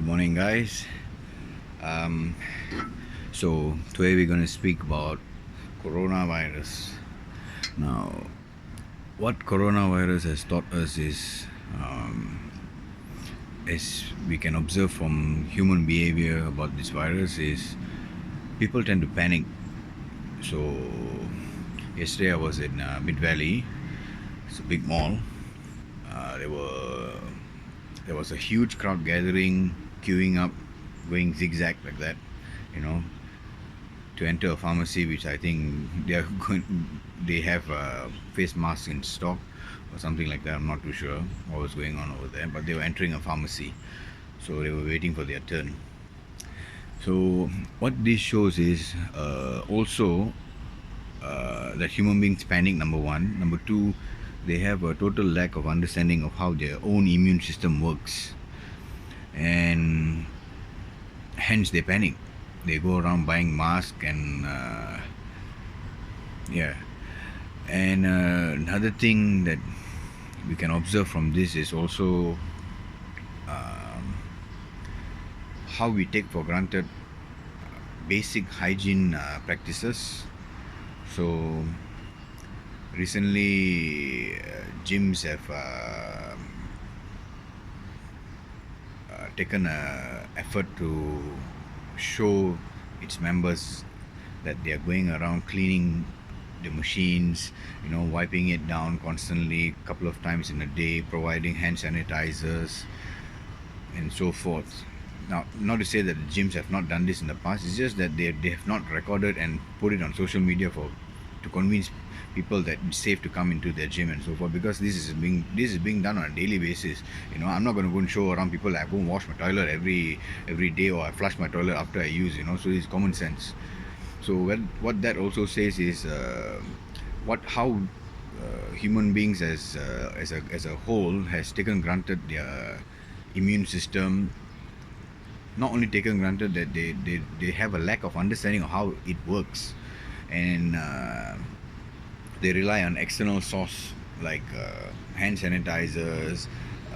morning, guys. Um, so today we're going to speak about coronavirus. Now, what coronavirus has taught us is, as we can observe from human behavior about this virus, is people tend to panic. So yesterday I was in Mid Valley. It's a big mall. Uh, there were there was a huge crowd gathering, queuing up, going zigzag like that, you know, to enter a pharmacy, which I think they have face masks in stock or something like that. I'm not too sure what was going on over there, but they were entering a pharmacy, so they were waiting for their turn. So what this shows is also that human beings panic. Number one, number two, they have a total lack of understanding of how their own immune system works, and hence they panic. They go around buying masks and yeah. And another thing that we can observe from this is also how we take for granted basic hygiene practices. So recently, gyms have taken a effort to show its members that they are going around cleaning the machines, wiping it down constantly, couple of times in a day, providing hand sanitizers and so forth. Now, not to say that the gyms have not done this in the past, it's just that they have not recorded and put it on social media to convince people that it's safe to come into their gym and so forth, because this is being done on a daily basis. I'm not going to go and show around people I go and wash my toilet every day, or I flush my toilet after I use, so it's common sense. So what that also says is what how human beings as a whole has taken granted their immune system. Not only taken granted that they have a lack of understanding of how it works, and they rely on external source like hand sanitizers,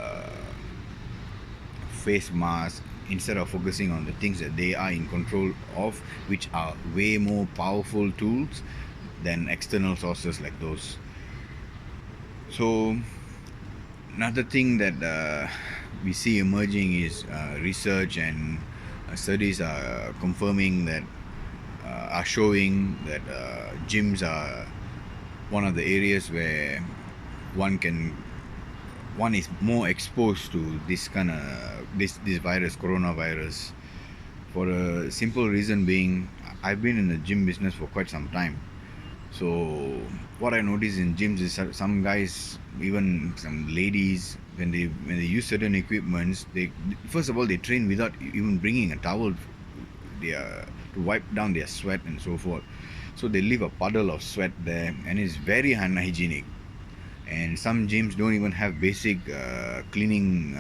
uh, face masks, instead of focusing on the things that they are in control of, which are way more powerful tools than external sources like those. So another thing that we see emerging is research and studies are confirming that are showing that gyms are one of the areas where one can one is more exposed to this virus, coronavirus, for a simple reason being, I've been in the gym business for quite some time. So what I notice in gyms is some guys, even some ladies, when they use certain equipments, they first of all they train without even bringing a towel, to wipe down their sweat and so forth. So they leave a puddle of sweat there, and it's very unhygienic. And some gyms don't even have basic cleaning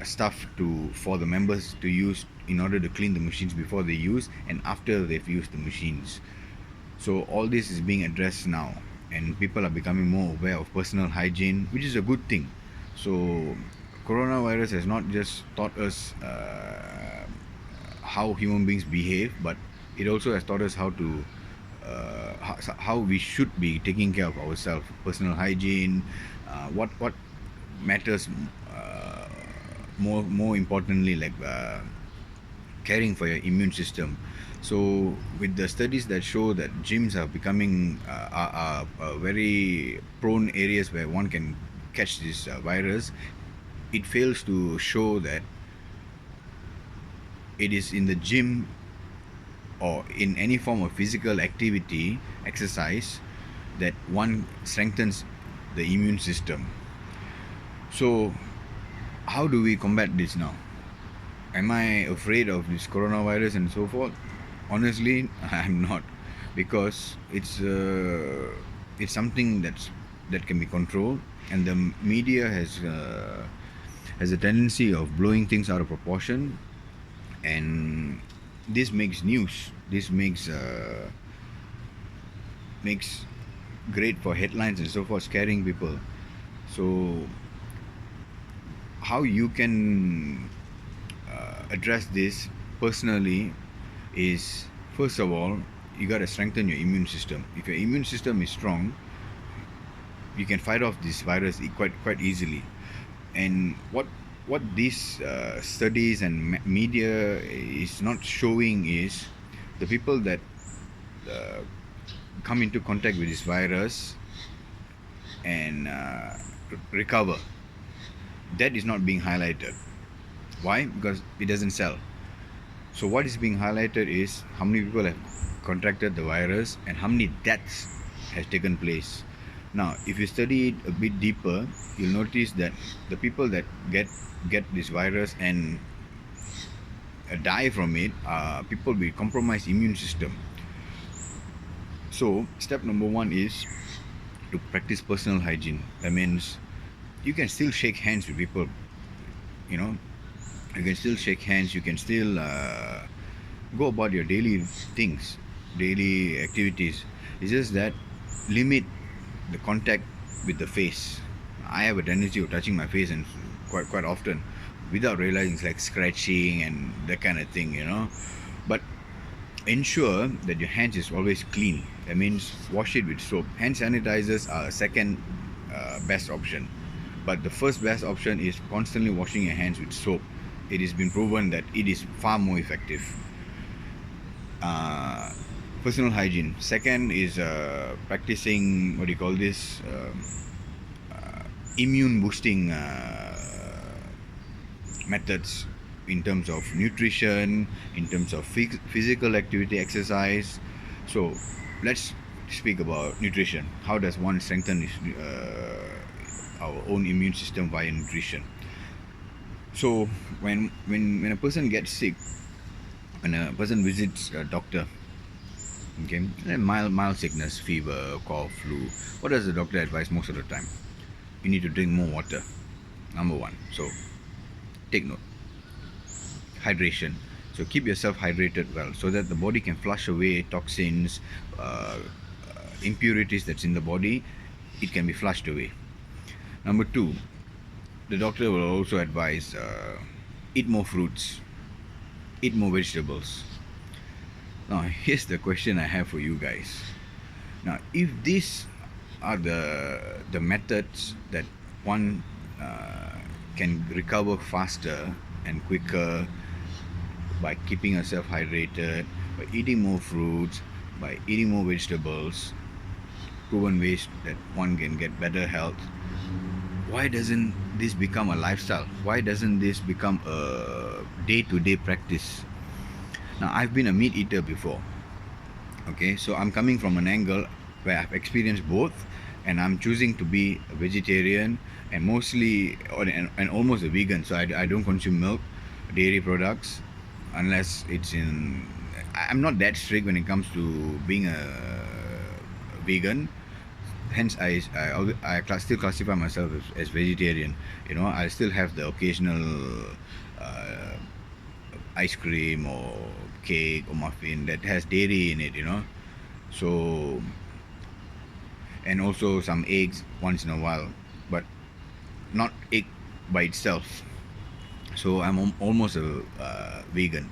stuff for the members to use in order to clean the machines before they use and after they've used the machines. So all this is being addressed now, and people are becoming more aware of personal hygiene, which is a good thing. So coronavirus has not just taught us how human beings behave, but it also has taught us how we should be taking care of ourselves, personal hygiene, what matters more importantly, like caring for your immune system. So with the studies that show that gyms are becoming are very prone areas where one can catch this virus, it fails to show that it is in the gym or in any form of physical activity, exercise, that one strengthens the immune system. So how do we combat this now? Am I afraid of this coronavirus and so forth? Honestly, I'm not, because it's something that can be controlled, and the media has a tendency of blowing things out of proportion, and this makes news. This makes great for headlines and so forth, scaring people. So how you can address this personally is, first of all, you got to strengthen your immune system. If your immune system is strong, you can fight off this virus quite easily. And what these studies and media is not showing is the people that uh, come into contact with this virus and recover. That is not being highlighted. Why? Because it doesn't sell. So what is being highlighted is how many people have contracted the virus and how many deaths has taken place. Now, if you study it a bit deeper, you'll notice that the people that get this virus and die from it are people with compromised immune system. So, step number one is to practice personal hygiene. That means you can still shake hands with people. You know, you can still shake hands. You can still go about your daily things, daily activities. It's just that limit the contact with the face. I have a tendency of touching my face and quite often without realizing, it's like scratching and that kind of thing, But ensure that your hands is always clean. That means wash it with soap. Hand sanitizers are a second best option, but the first best option is constantly washing your hands with soap. It has been proven that it is far more effective. Personal hygiene. Second is practicing, what do you call this, immune boosting methods in terms of nutrition, in terms of physical activity, exercise. So let's speak about nutrition. How does one strengthen our own immune system via nutrition? So when a person gets sick, when a person visits a doctor, okay, mild sickness, fever, cough, flu, what does the doctor advise most of the time? You need to drink more water, number one. So take note. Hydration. So keep yourself hydrated well so that the body can flush away toxins, impurities that's in the body. It can be flushed away. Number two, the doctor will also advise eat more fruits, eat more vegetables. Now here's the question I have for you guys. Now, if these are the methods that one can recover faster and quicker by keeping yourself hydrated, by eating more fruits, by eating more vegetables, proven ways that one can get better health, why doesn't this become a lifestyle? Why doesn't this become a day-to-day practice? Now, I've been a meat eater before. Okay, so I'm coming from an angle where I've experienced both, and I'm choosing to be a vegetarian and mostly and almost a vegan. So I don't consume milk, dairy products, unless it's in. I'm not that strict when it comes to being a vegan. Hence, I still classify myself as vegetarian. I still have the occasional ice cream or cake or muffin that has dairy in it. So, and also some eggs once in a while, but not egg by itself. So I'm almost a vegan.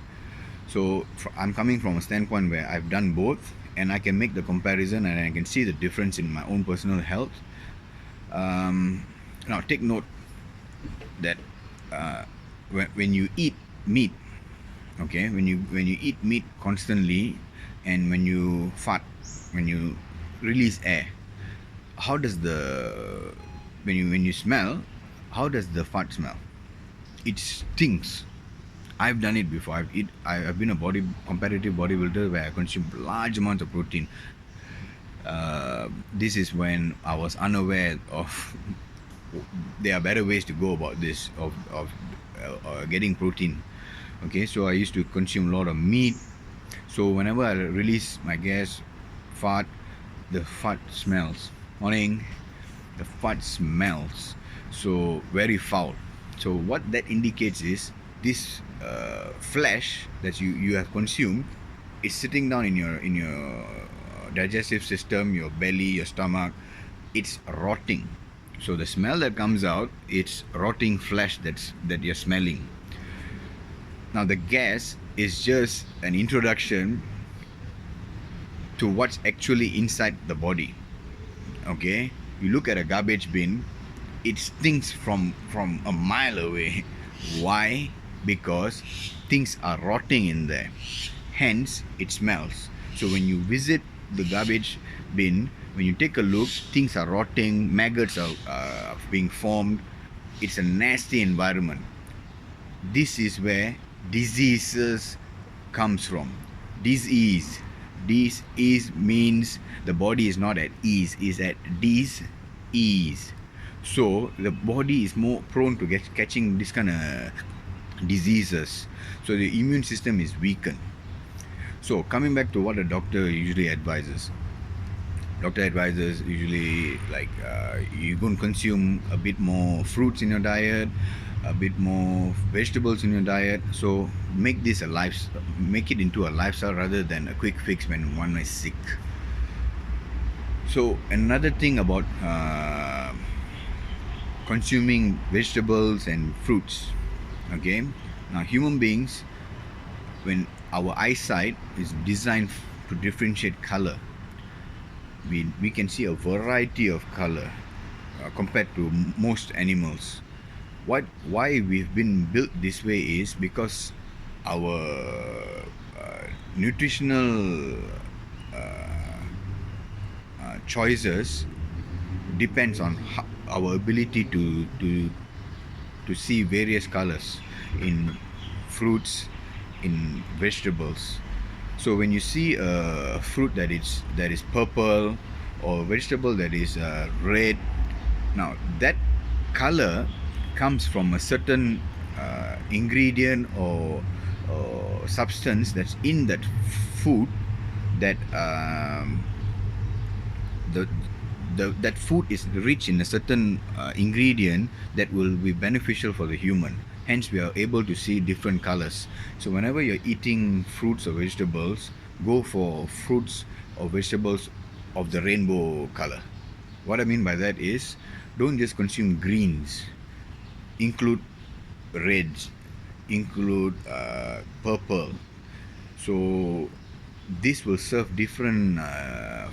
So I'm coming from a standpoint where I've done both, and I can make the comparison and I can see the difference in my own personal health. Now take note that when you eat meat, okay, when you eat meat constantly, and when you fart, when you release air, how does the when you smell, how does the fart smell? It stinks. I've done it before. I've been a competitive bodybuilder where I consume large amounts of protein. This is when I was unaware of there are better ways to go about this of getting protein. Okay, so I used to consume a lot of meat. So whenever I release my gas, fart, the fart smells. Morning, the fart smells so very foul. So what that indicates is this flesh that you have consumed is sitting down in your digestive system, your belly, your stomach. It's rotting. So the smell that comes out, it's rotting flesh that you're smelling. Now, the gas is just an introduction to what's actually inside the body. Okay, you look at a garbage bin, it stinks from a mile away. Why? Because things are rotting in there, hence it smells. So when you visit the garbage bin, when you take a look, things are rotting, maggots are being formed. It's a nasty environment. This is where diseases comes from. Disease, means the body is not at ease, is at dis-ease. So the body is more prone to catching this kind of diseases. So the immune system is weakened. So coming back to what a doctor usually advises. Doctor advises usually like you're going to consume a bit more fruits in your diet, a bit more vegetables in your diet. So make it into a lifestyle rather than a quick fix when one is sick. So another thing about consuming vegetables and fruits. Okay, now human beings, when our eyesight is designed to differentiate color, we can see a variety of color compared to most animals. Why we've been built this way is because our nutritional choices depends on our ability to see various colors in fruits, in vegetables. So when you see a fruit that is purple, or a vegetable that is red, now that color comes from a certain ingredient or substance that's in that food, that that food is rich in a certain ingredient that will be beneficial for the human. Hence, we are able to see different colors. So, whenever you're eating fruits or vegetables, go for fruits or vegetables of the rainbow color. What I mean by that is, don't just consume greens, include reds, include purple. So, this will serve different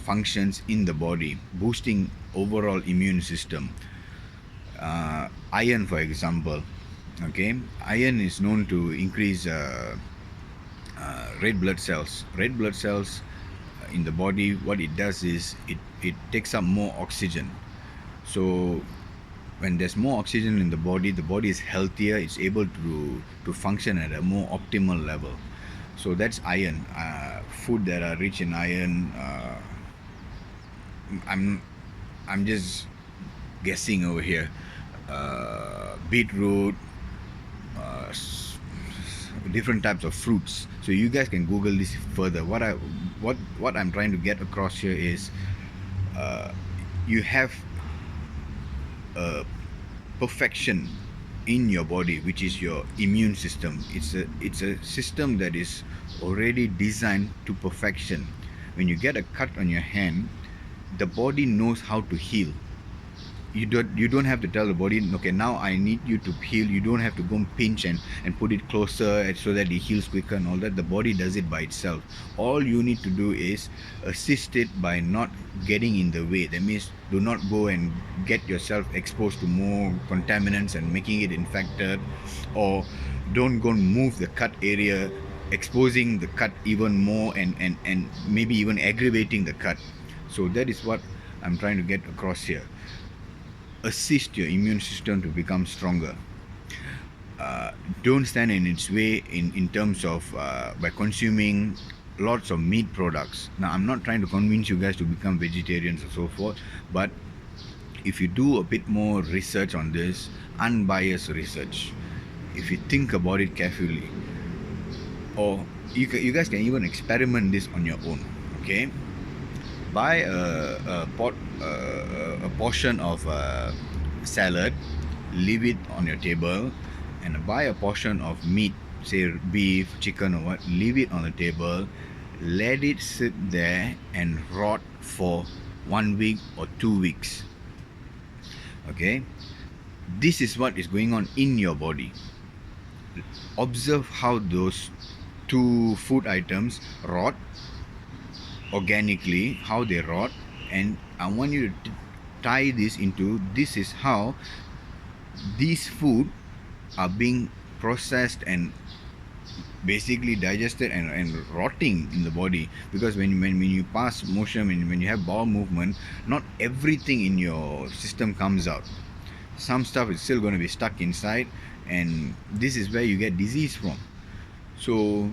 functions in the body, boosting overall immune system. Iron, for example. Okay, iron is known to increase red blood cells. Red blood cells in the body, what it does is it takes up more oxygen. So when there's more oxygen in the body is healthier. It's able to function at a more optimal level. So that's iron. Food that are rich in iron. I'm just guessing over here. Beetroot, different types of fruits. So you guys can Google this further. What I'm trying to get across here is, you have a perfection in your body, which is your immune system. It's a system that is already designed to perfection. When you get a cut on your hand, the body knows how to heal. You don't have to tell the body, okay, now I need you to heal. You don't have to go and pinch and put it closer so that it heals quicker and all that. The body does it by itself. All you need to do is assist it by not getting in the way. That means do not go and get yourself exposed to more contaminants and making it infected, or don't go and move the cut area, exposing the cut even more and maybe even aggravating the cut. So that is what I'm trying to get across here. Assist your immune system to become stronger. Don't stand in its way in terms of by consuming lots of meat products. Now, I'm not trying to convince you guys to become vegetarians or so forth, but if you do a bit more research on this, unbiased research, if you think about it carefully, or you guys can even experiment this on your own. Okay, buy a portion of salad, leave it on your table, and buy a portion of meat, say beef, chicken, or what, leave it on the table, let it sit there and rot for 1 week or 2 weeks. Okay, this is what is going on in your body. observe how those two food items rot organically, how they rot, and I want you to tie this into this is how these food are being processed and basically digested and rotting in the body. Because when you pass motion, when you have bowel movement, not everything in your system comes out. Some stuff is still going to be stuck inside, and this is where you get disease from. So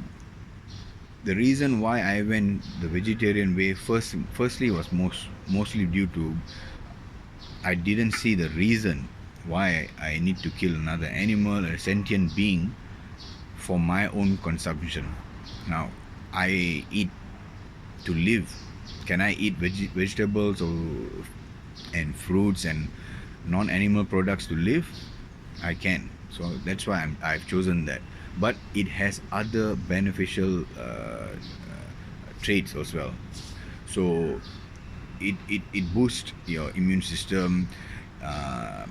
the reason why I went the vegetarian way firstly was mostly due to I didn't see the reason why I need to kill another animal, a sentient being, for my own consumption. Now, I eat to live. Can I eat vegetables and fruits and non-animal products to live? I can. So that's why I've chosen that. But it has other beneficial traits as well. So it boosts your immune system. Uh,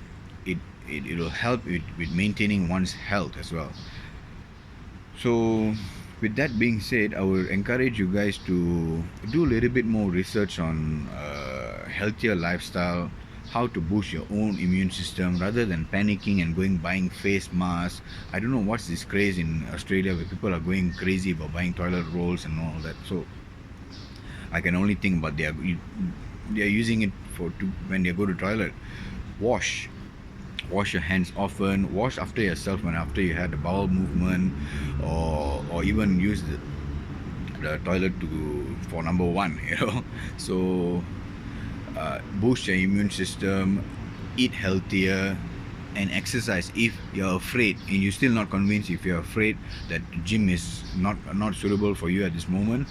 it will help with maintaining one's health as well. So, with that being said, I will encourage you guys to do a little bit more research on healthier lifestyle, how to boost your own immune system rather than panicking and going buying face masks. I don't know what's this craze in Australia where people are going crazy about buying toilet rolls and all that. So, I can only think about they are using it when they go to toilet. Wash your hands often, wash after yourself when after you had a bowel movement, or even use the toilet for number one, so boost your immune system, eat healthier, and exercise. If you're afraid and you're still not convinced, if you're afraid that gym is not suitable for you at this moment,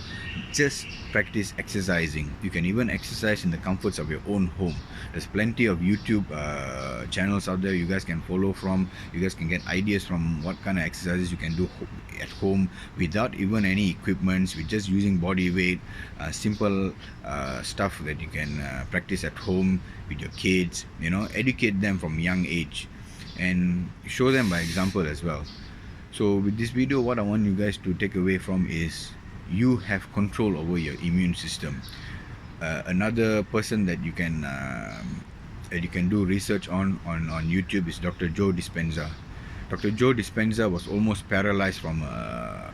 just practice exercising. You can even exercise in the comforts of your own home. There's plenty of YouTube channels out there you guys can follow from. You guys can get ideas from what kind of exercises you can do at home without even any equipments, with just using body weight, simple stuff that you can practice at home with your kids. Educate them from young age and show them by example as well. So with this video, what I want you guys to take away from is you have control over your immune system. Another person that you can do research on YouTube is Dr. Joe Dispenza. Dr. Joe Dispenza was almost paralyzed from a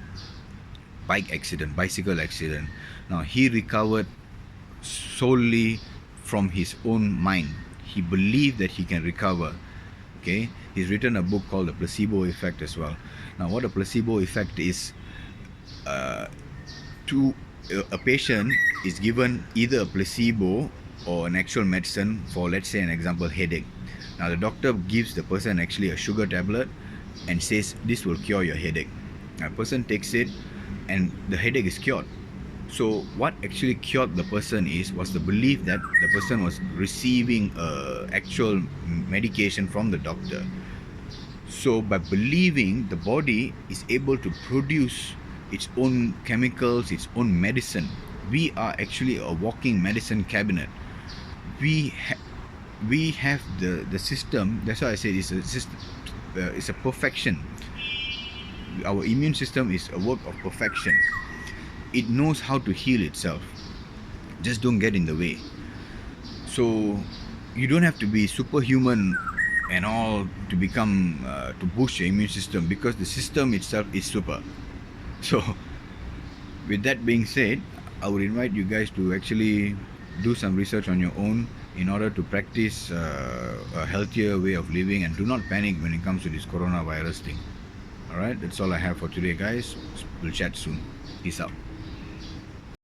bicycle accident. Now he recovered solely from his own mind. He believed that he can recover. Okay, he's written a book called The Placebo Effect as well. Now, what a placebo effect is, to a patient is given either a placebo or an actual medicine for, let's say, an example, headache. Now, the doctor gives the person actually a sugar tablet and says this will cure your headache. Now, a person takes it and the headache is cured. So what actually cured the person was the belief that the person was receiving actual medication from the doctor. So by believing, the body is able to produce its own chemicals, its own medicine. We are actually a walking medicine cabinet. We have the system. That's why I said it's a system. It's a perfection. Our immune system is a work of perfection. It knows how to heal itself. Just don't get in the way. So you don't have to be superhuman and all to become to boost your immune system, because the system itself is super. So with that being said, I would invite you guys to actually do some research on your own in order to practice a healthier way of living, and do not panic when it comes to this coronavirus thing. Alright, that's all I have for today, guys. We'll chat soon. Peace out.